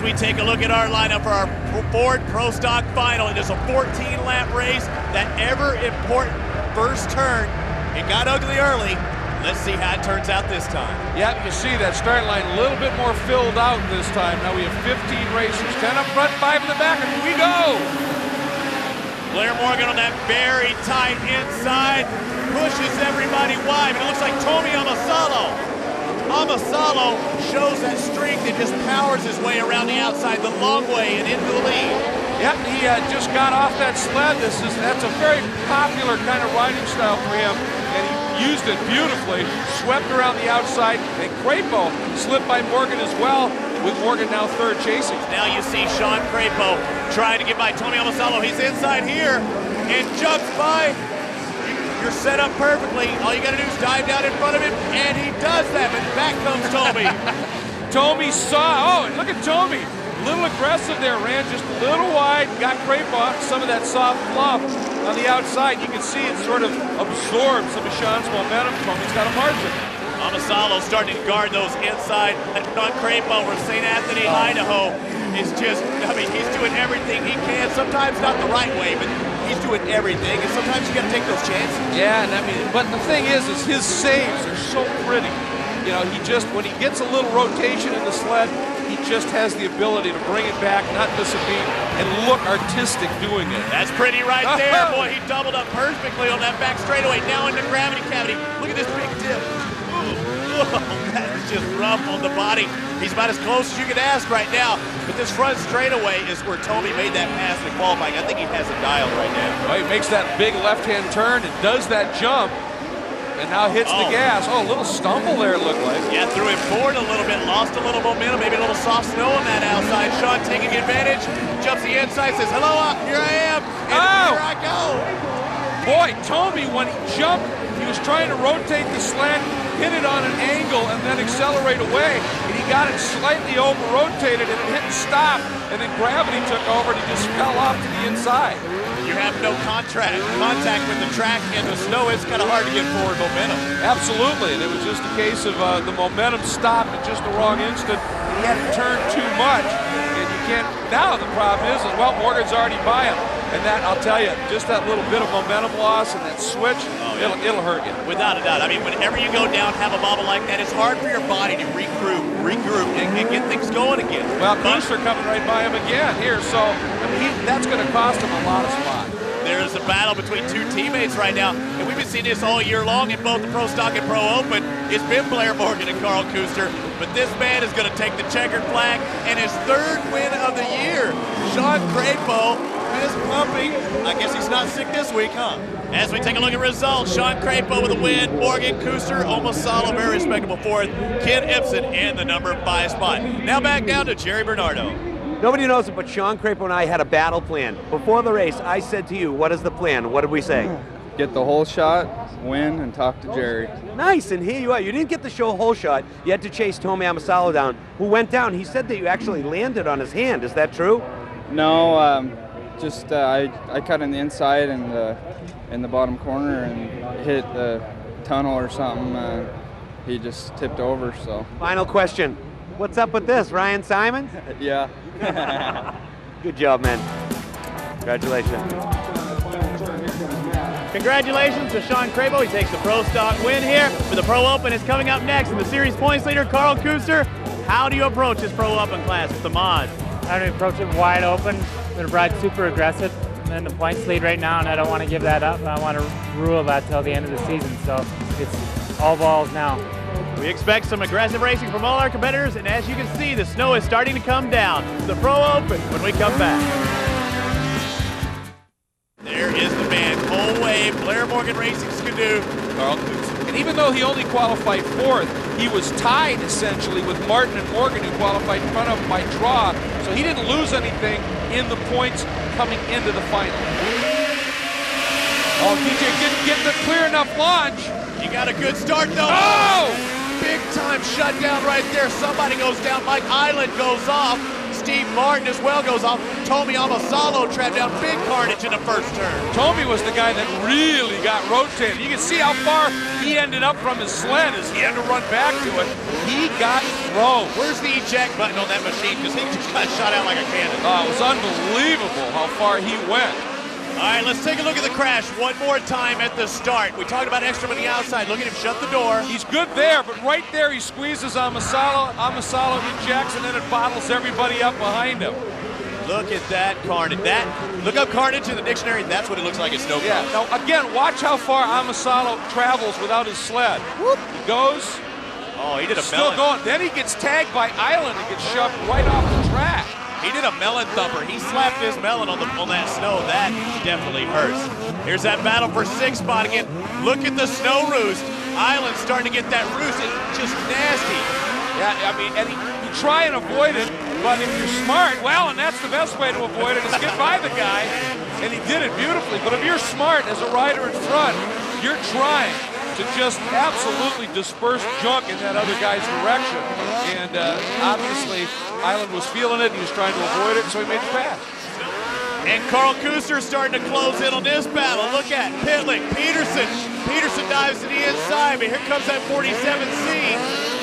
As we take a look at our lineup for our Ford Pro Stock Final, it is a 14-lap race. That ever-important first turn, it got ugly early. Let's see how it turns out this time. Yeah, you see that start line a little bit more filled out this time. Now we have 15 racers, 10 up front, 5 in the back, and we go! Blair Morgan on that very tight inside, pushes everybody wide, but it looks like Tommy Amasalo shows that strength and just powers his way around the outside the long way and into the lead. Yep, he just got off that sled. That's a very popular kind of riding style for him, and he used it beautifully, swept around the outside, and Crapo slipped by Morgan as well, with Morgan now third chasing. Now you see Sean Crapo trying to get by Tommy Amasalo. He's inside here and jumps by. You're set up perfectly. All you got to do is dive down in front of him, and he does that, but back comes Tommy. Tommy saw, and look at Tommy. A little aggressive there, ran just a little wide, got Crapo some of that soft fluff on the outside. You can see it sort of absorbs some of Sean's momentum. Tommy's got a margin. Amasalo starting to guard those inside. And Sean Crapo from St. Anthony, Idaho is just, I mean, he's doing everything he can. Sometimes not the right way, but he's doing everything, and sometimes you got to take those chances. Yeah, and I mean, but the thing is his saves are so pretty. You know, he just, when he gets a little rotation in the sled, he just has the ability to bring it back, not miss a beat, and look artistic doing it. That's pretty right there. Boy, he doubled up perfectly on that back straightaway. Now in the gravity cavity. Look at this big dip. Ooh, that is just rough on the body. He's about as close as you can ask right now. But this front straightaway is where Tommy made that pass in qualifying. I think he has it dialed right now. Well, he makes that big left-hand turn and does that jump. And now hits the gas. Oh, a little stumble there, it looked like. Yeah, threw it forward a little bit, lost a little momentum, maybe a little soft snow on that outside. Sean taking advantage, jumps the inside, says, hello, here I am, and here I go. Boy, Tommy, when he jumped, he was trying to rotate the sled, hit it on an angle, and then accelerate away. And he got it slightly over-rotated, and it hit and stopped. And then gravity took over, and he just fell off to the inside. You have no contact with the track and the snow. It's kind of hard to get forward momentum. Absolutely, and it was just a case of the momentum stopped at just the wrong instant. He had to turn too much, and you can't. Now the problem is well, Morgan's already by him, and that, I'll tell you, just that little bit of momentum loss and that switch, it'll hurt you. Without a doubt. I mean, whenever you go down, have a bobble like that, it's hard for your body to regroup, and get things going again. Well, Kuster coming right by him again here, so I mean, that's going to cost him a lot of spot. There's a battle between two teammates right now, and we've been seeing this all year long in both the Pro Stock and Pro Open. It's been Blair Morgan and Carl Kuster, but this man is going to take the checkered flag and his third win of the year. Sean Crapo is pumping. I guess he's not sick this week, huh? As we take a look at results, Sean Crapo with a win, Morgan Kuster, Amasalo, very respectable fourth, Ken Ibsen in the number 5 spot. Now back down to Jerry Bernardo. Nobody knows it, but Sean Crapo and I had a battle plan. Before the race, I said to you, what is the plan? What did we say? Get the whole shot, win, and talk to Jerry. Nice, and here you are. You didn't get the show whole shot. You had to chase Tommy Amasalo down, who went down. He said that you actually landed on his hand. Is that true? No, I cut in the inside and in the bottom corner and hit the tunnel or something. He just tipped over, so. Final question. What's up with this, Ryan Simon? Yeah. Good job, man. Congratulations. Congratulations to Sean Crapo. He takes the Pro Stock win here. For the Pro Open is coming up next. And the series points leader, Carl Kuster. How do you approach this Pro Open class with the mod? How do we approach it wide open? The ride's super aggressive. I'm in the points lead right now, and I don't want to give that up. I want to rule that till the end of the season. So it's all balls now. We expect some aggressive racing from all our competitors, and as you can see, the snow is starting to come down. The Pro Open when we come back. There is the man, Cole Wave, Blair Morgan Racing Skidoo, Carl Kuster. And even though he only qualified 4th, he was tied essentially with Martin and Morgan, who qualified in front of him by draw. So he didn't lose anything in the points coming into the final. Oh, DJ didn't get the clear enough launch. You got a good start though. Oh! Big time shutdown right there. Somebody goes down. Mike Island goes off. Steve Martin as well goes off. Tommy Amasalo trapped down. Big carnage in the first turn. Tommy was the guy that really got rotated. You can see how far he ended up from his sled as he had to run back to it. He got drove. Where's the eject button on that machine? Because he just got shot out like a cannon. It was unbelievable how far he went. All right, let's take a look at the crash one more time at the start. We talked about Ekstrom on the outside. Look at him shut the door. He's good there, but right there he squeezes Amasalo. Amasalo ejects, and then it bottles everybody up behind him. Look at that carnage. Look up carnage in the dictionary. That's what it looks like at Snowcross. Yeah. Now again, watch how far Amasalo travels without his sled. Whoop. He goes. Oh, he did a still melon. going. Then he gets tagged by Island and gets shoved right off the track. He did a melon thumper. He slapped his melon on that snow. That definitely hurts. Here's that battle for 6th spot again. Look at the snow roost. Island starting to get that roost. It's just nasty. Yeah, I mean, and you try and avoid it, but if you're smart, well, and that's the best way to avoid it, is get by the guy, and he did it beautifully. But if you're smart as a rider in front, you're trying to just absolutely disperse junk in that other guy's direction. And obviously, Island was feeling it. He was trying to avoid it, so he made the pass. And Carl Kuster starting to close in on this battle. Look at Pitlick, Peterson. Peterson dives to the inside, but here comes that 47C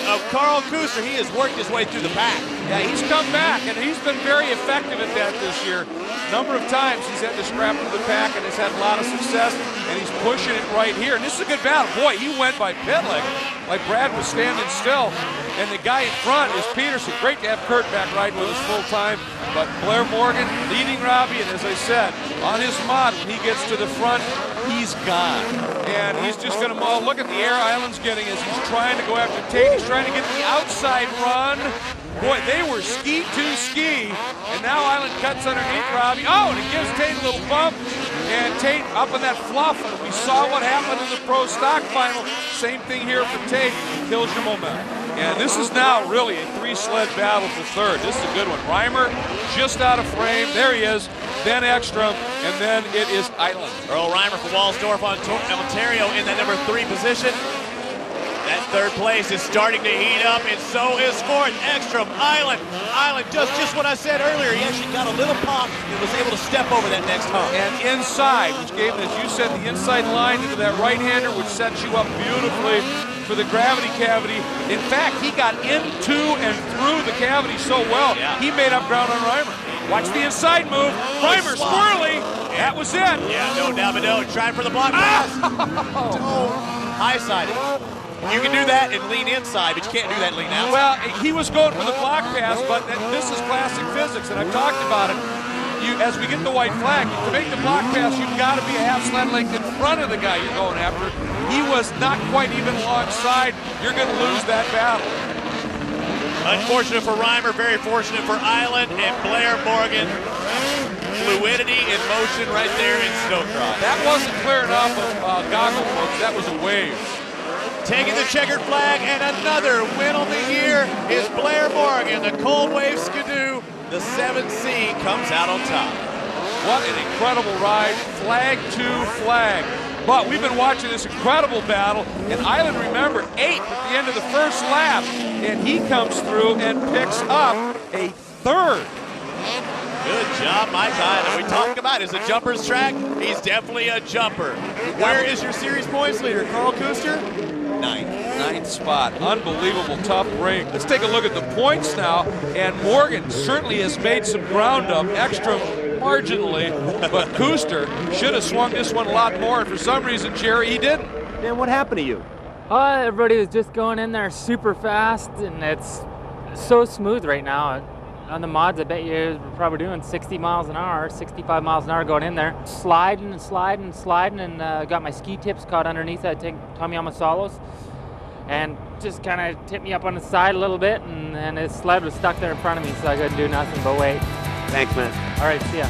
of Carl Kuster. He has worked his way through the pack. Yeah, he's come back, and he's been very effective at that this year. Number of times he's had to scrap through the pack and has had a lot of success, and he's pushing it right here. And this is a good battle. Boy, he went by Pitlick like Brad was standing still, and the guy in front is Peterson. Great to have Kurt back riding with us full time, but Blair Morgan leading Robbie, and as I said, on his mod, when he gets to the front, he's gone. And he's just going to look at the air Island's getting as he's trying to go after Tate. He's trying to get the outside run. Boy, they were ski to ski, and now Island cuts underneath Robbie. Oh, and it gives Tate a little bump, and Tate up in that fluff. And we saw what happened in the pro stock final. Same thing here for Tate. Kills your momentum. And this is now really a 3-sled battle for 3rd. This is a good one. Reimer just out of frame. There he is. Then Ekstrom, and then it is Island. Earl Reimer from Wallsdorf, Ontario in that number 3 position. That 3rd place is starting to heat up, and so is 4th. Ekstrom, Island. Island does just what I said earlier. He actually got a little pop and was able to step over that next hump. And inside, which gave, as you said, the inside line into that right-hander, which sets you up beautifully for the gravity cavity. In fact, he got into and through the cavity so well, he made up ground on Reimer. Watch the inside move. Reimer, squirrely. That was it. Yeah, no doubt, but no. Trying for the block pass. High-sided. You can do that and lean inside, but you can't do that and lean outside. Well, he was going for the block pass, but this is classic physics, and I've talked about it. As we get the white flag, to make the block pass, you've got to be a half sled length in front of the guy you're going after. He was not quite even alongside. You're going to lose that battle. Unfortunate for Reimer, very fortunate for Island and Blair Morgan. Fluidity in motion right there in Snowcross. That wasn't clear enough of goggle, folks. That was a wave. Taking the checkered flag, and another win on the year is Blair Morgan. The Cold Wave Skidoo, the 7C, comes out on top. What an incredible ride, flag to flag. But we've been watching this incredible battle, and Island, remember, 8th at the end of the 1st lap, and he comes through and picks up a 3rd. Good job, Mike Island. We talked about is a jumper's track. He's definitely a jumper. Where is your series points leader, Carl Kuster? 9th spot. Unbelievable tough ring. Let's take a look at the points now. And Morgan certainly has made some ground up, extra marginally, but Kuster should have swung this one a lot more, and for some reason, Jerry, he didn't. Man, what happened to you? Everybody was just going in there super fast, and it's so smooth right now. On the mods, I bet you're probably doing 60 miles an hour, 65 miles an hour going in there. Sliding and sliding and sliding, and got my ski tips caught underneath that Tommy Amasalos, and just kind of tipped me up on the side a little bit, and his sled was stuck there in front of me, so I couldn't do nothing but wait. Thanks, man. All right, see ya.